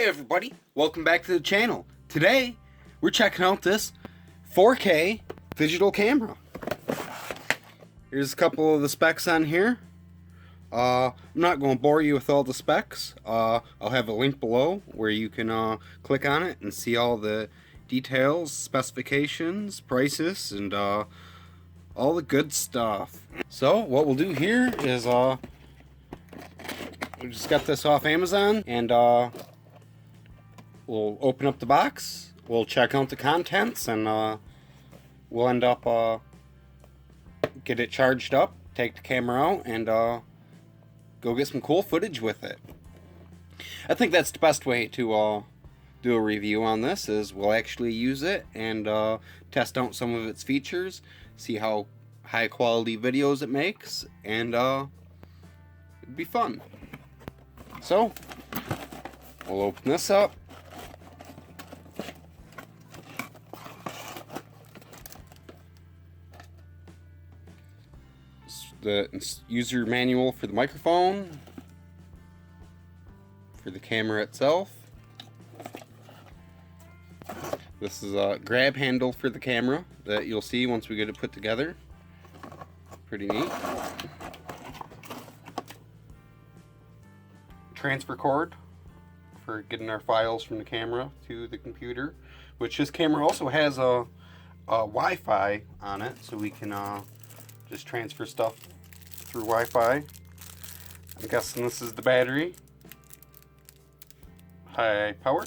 Hey everybody, welcome back to the channel. Today, we're checking out this 4K digital camera. Here's a couple of the specs on here. I'm not going to bore you with all the specs. I'll have a link below where you can click on it and see all the details, specifications, prices, and all the good stuff. So, what we'll do here is we just got this off Amazon, and we'll open up the box, we'll check out the contents, and we'll end up get it charged up, take the camera out, and go get some cool footage with it. I think that's the best way to do a review on this, is we'll actually use it and test out some of its features, see how high quality videos it makes, and it'd be fun. So, we'll open this up. The user manual for the microphone, for the camera itself. This is a grab handle for the camera that you'll see once we get it put together. Pretty neat. Transfer cord for getting our files from the camera to the computer, which this camera also has a Wi-Fi on it, so we can just transfer stuff through Wi-Fi. I'm guessing this is the battery. High power.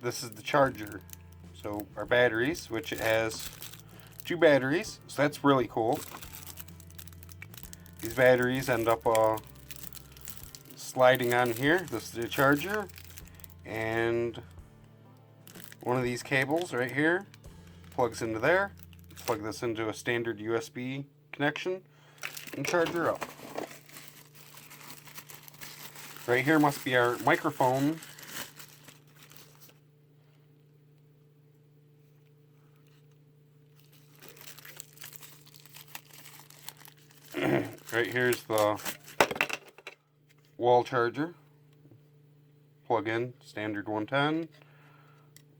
This is the charger. So our batteries, which it has 2 batteries, so that's really cool. These batteries end up sliding on here. This is the charger, and one of these cables right here plugs into there. Plug this into a standard USB connection and charge her up. Right here must be our microphone. Right here's the wall charger. Plug in, standard 110.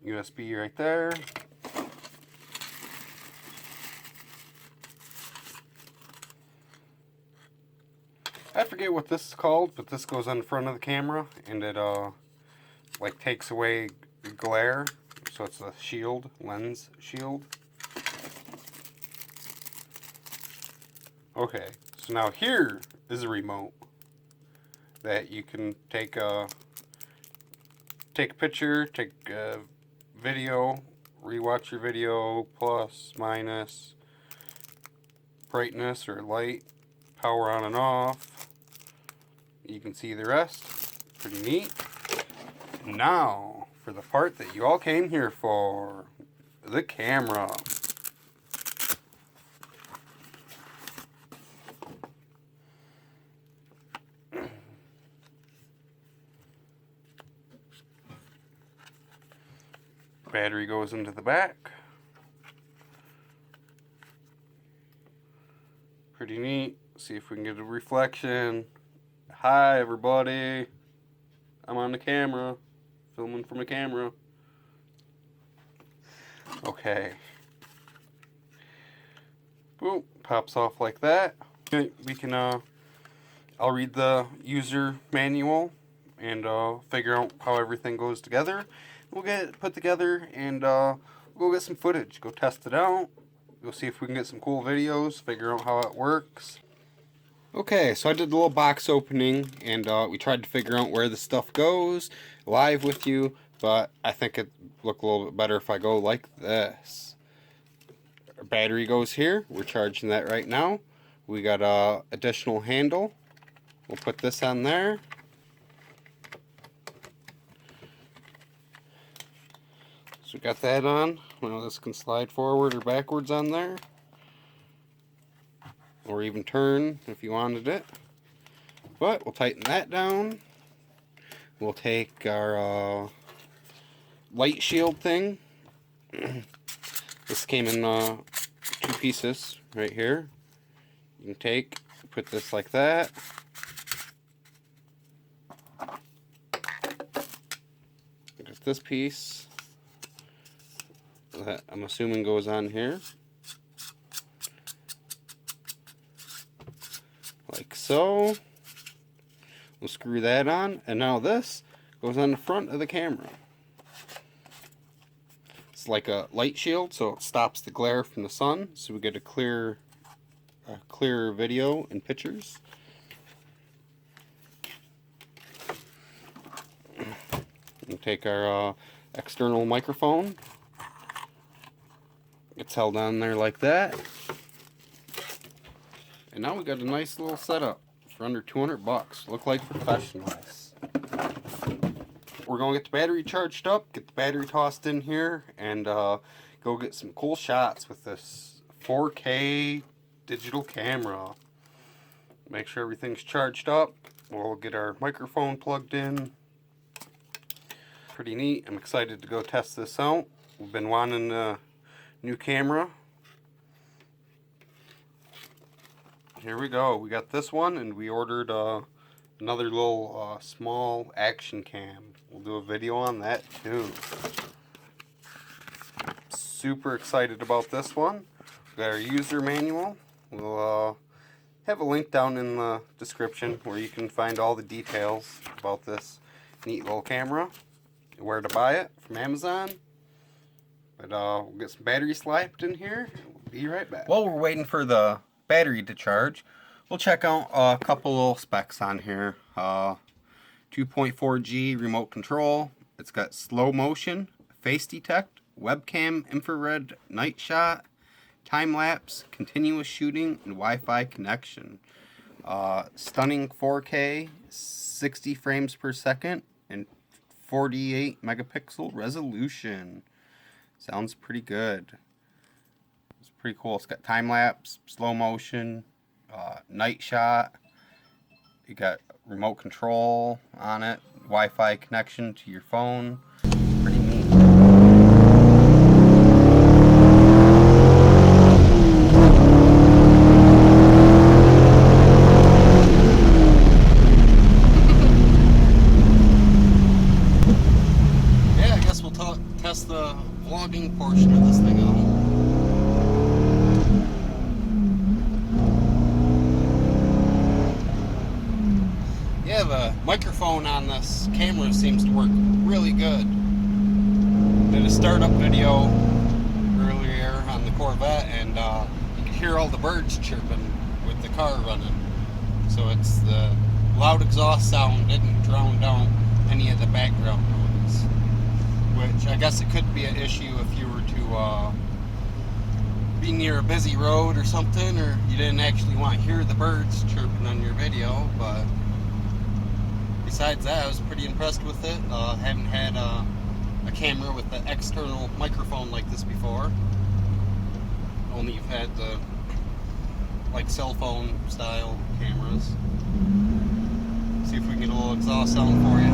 USB right there. I forget what this is called, but this goes on the front of the camera, and it like takes away glare, so it's a shield, lens shield. Okay, so now here is a remote that you can take a picture, take a video, rewatch your video, plus, minus, brightness or light, power on and off. You can see the rest. Pretty neat. Now, for the part that you all came here for, the camera. Battery goes into the back. Pretty neat. See if we can get a reflection. Hi everybody. I'm on the camera. Filming from a camera. Okay. Boom. Pops off like that. We can I'll read the user manual and figure out how everything goes together. We'll get it put together, and we'll go get some footage. Go test it out. Go see if we can get some cool videos. Figure out how it works. Okay, so I did the little box opening, and we tried to figure out where the stuff goes live with you, but I think it'd look a little bit better if I go like this. Our battery goes here. We're charging that right now. We got a additional handle. We'll put this on there. So we got that on. Well, this can slide forward or backwards on there, or even turn if you wanted it. But we'll tighten that down. We'll take our light shield thing. This came in 2 pieces right here. You can put this like that. Just this piece that I'm assuming goes on here. Like so. We'll screw that on, and now this goes on the front of the camera. It's like a light shield, so it stops the glare from the sun, so we get a clear video and pictures. We'll take our external microphone. It's held on there like that. And now we got a nice little setup for under 200 bucks. Look like professionals. We're going to get the battery charged up, get the battery tossed in here, and go get some cool shots with this 4K digital camera. Make sure everything's charged up. We'll get our microphone plugged in. Pretty neat. I'm excited to go test this out. We've been wanting a new camera. Here we go. We got this one, and we ordered another little small action cam. We'll do a video on that too. Super excited about this one. We got our user manual. We'll have a link down in the description where you can find all the details about this neat little camera, where to buy it from Amazon. But we'll get some battery slapped in here. We'll be right back. While we're waiting for the battery to charge, we'll check out a couple little specs on here. 2.4G remote control. It's got slow motion, face detect, webcam, infrared, night shot, time lapse, continuous shooting, and Wi-Fi connection. Stunning 4K, 60 frames per second, and 48 megapixel resolution. Sounds pretty good. It's pretty cool. It's got time lapse, slow motion, night shot. You got remote control on it, Wi-Fi connection to your phone. Pretty neat. Yeah, I guess we'll test the vlogging portion of this thing out. Yeah, the microphone on this camera seems to work really good. Did a startup video earlier on the Corvette, and you could hear all the birds chirping with the car running. So it's the loud exhaust sound didn't drown out any of the background noise, which I guess it could be an issue if you were to be near a busy road or something, or you didn't actually want to hear the birds chirping on your video. But besides that, I was pretty impressed with it. Haven't had a camera with the external microphone like this before. Only you've had the like cell phone style cameras. See if we can get a little exhaust sound for you.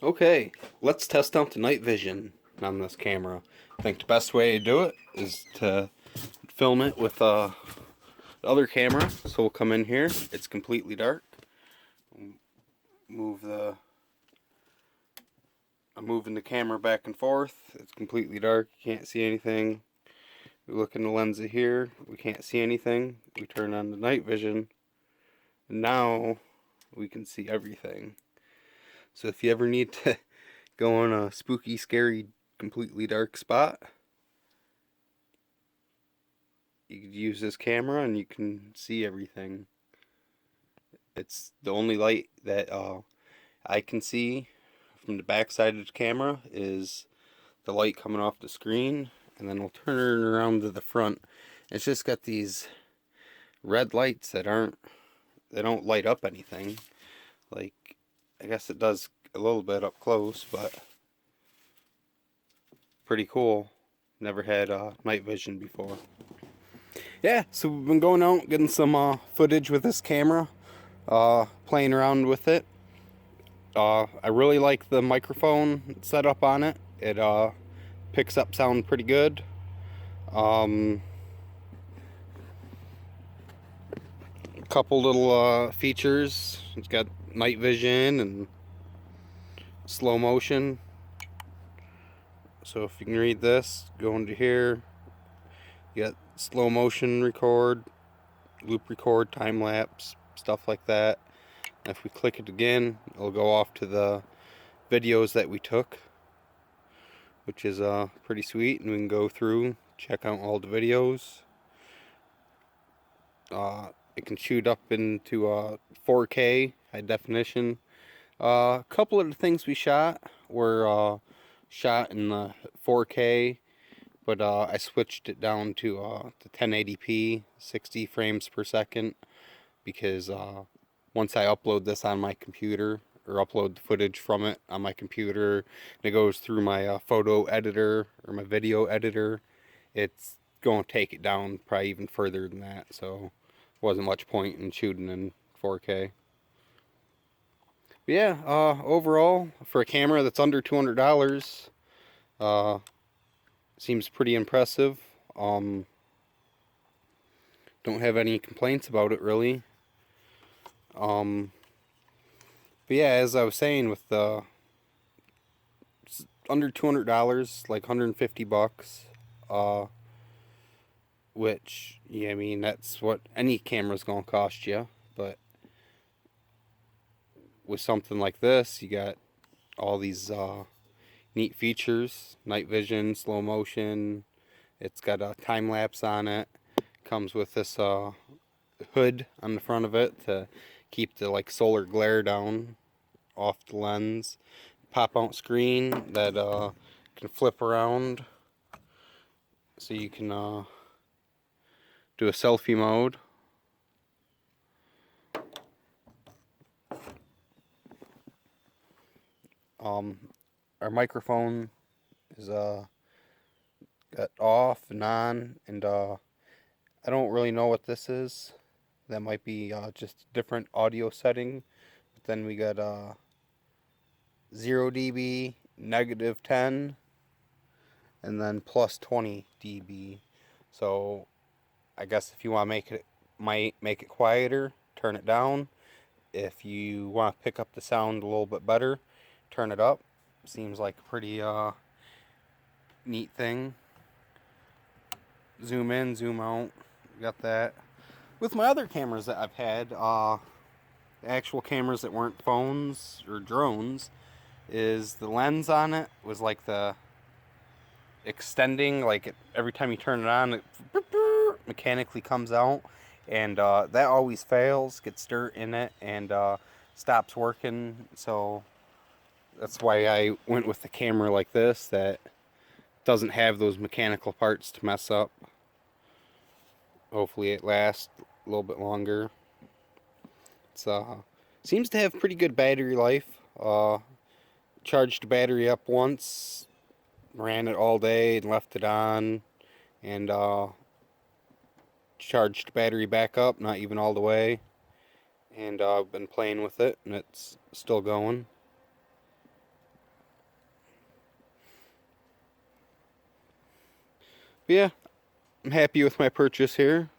Okay, let's test out the night vision on this camera. I think the best way to do it is to film it with the other camera. So we'll come in here. It's completely dark. I'm moving the camera back and forth. It's completely dark. You can't see anything. We look in the lens of here. We can't see anything. We turn on the night vision. And now we can see everything. So if you ever need to go on a spooky, scary, completely dark spot, you could use this camera and you can see everything. It's the only light that I can see from the back side of the camera is the light coming off the screen, and then we'll turn it around to the front. It's just got these red lights that they don't light up anything. Like, I guess it does a little bit up close, but pretty cool. Never had night vision before. Yeah, so we've been going out getting some footage with this camera, playing around with it. I really like the microphone setup on it. It picks up sound pretty good. A couple little features. It's got night vision and slow motion. So if you can read this, go into here. You got slow motion record, loop record, time lapse, stuff like that. And if we click it again, it'll go off to the videos that we took, which is pretty sweet, and we can go through, check out all the videos. It can shoot up into 4K high definition. A couple of the things we shot were shot in the 4K, but I switched it down to the 1080p, 60 frames per second, because once I upload this on my computer, or upload the footage from it on my computer, and it goes through my photo editor or my video editor, it's going to take it down probably even further than that, so wasn't much point in shooting in 4K. But yeah, overall, for a camera that's under $200, seems pretty impressive. Don't have any complaints about it, really. But yeah, as I was saying, with the under $200, like 150 bucks, which, yeah, I mean, that's what any camera's gonna cost you. But with something like this, you got all these neat features: night vision, slow motion. It's got a time lapse on it. Comes with this hood on the front of it to keep the solar glare down off the lens. Pop out screen that can flip around, so you can do a selfie mode. Our microphone is got off and on, and I don't really know what this is. That might be just a different audio setting. But then we got 0 dB, -10, and then +20 dB. So I guess if you want to make it quieter, turn it down. If you want to pick up the sound a little bit better, turn it up. Seems like a pretty neat thing. Zoom in, zoom out. Got that. With my other cameras that I've had, actual cameras that weren't phones or drones, is the lens on it was like the extending, every time you turn it on, it mechanically comes out, and that always fails, gets dirt in it, and stops working. So that's why I went with the camera like this that doesn't have those mechanical parts to mess up. Hopefully it lasts a little bit longer. It's seems to have pretty good battery life. Charged the battery up once, ran it all day and left it on, and charged the battery back up, not even all the way, and I've been playing with it, and it's still going. But yeah, I'm happy with my purchase here.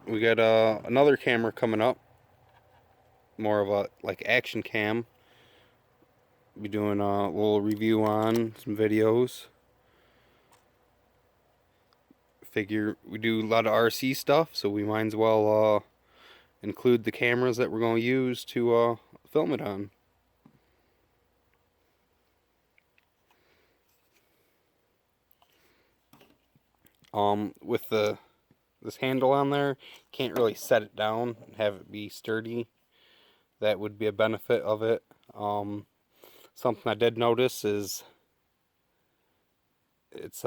We got another camera coming up, more of a like action cam. Be doing a little review on some videos. Figure we do a lot of RC stuff, so we might as well include the cameras that we're going to use to film it on. With this handle on there, can't really set it down and have it be sturdy. That would be a benefit of it. Something I did notice is it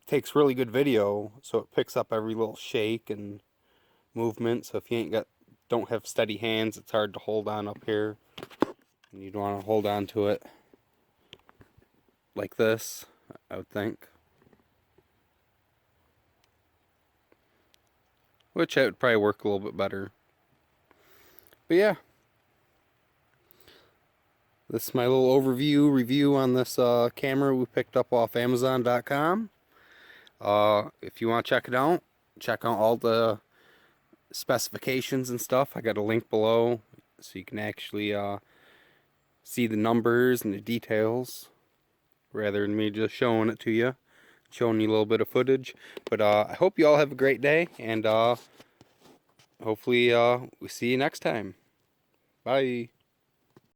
takes really good video, so it picks up every little shake and movement. So if you don't have steady hands, it's hard to hold on up here, and you'd want to hold on to it like this, I would think. Which that would probably work a little bit better. But yeah, this is my little review on this camera we picked up off Amazon.com. If you want to check it out, check out all the specifications and stuff. I got a link below so you can actually see the numbers and the details rather than me just showing it to you, showing you a little bit of footage. But I hope you all have a great day, and hopefully we see you next time. Bye.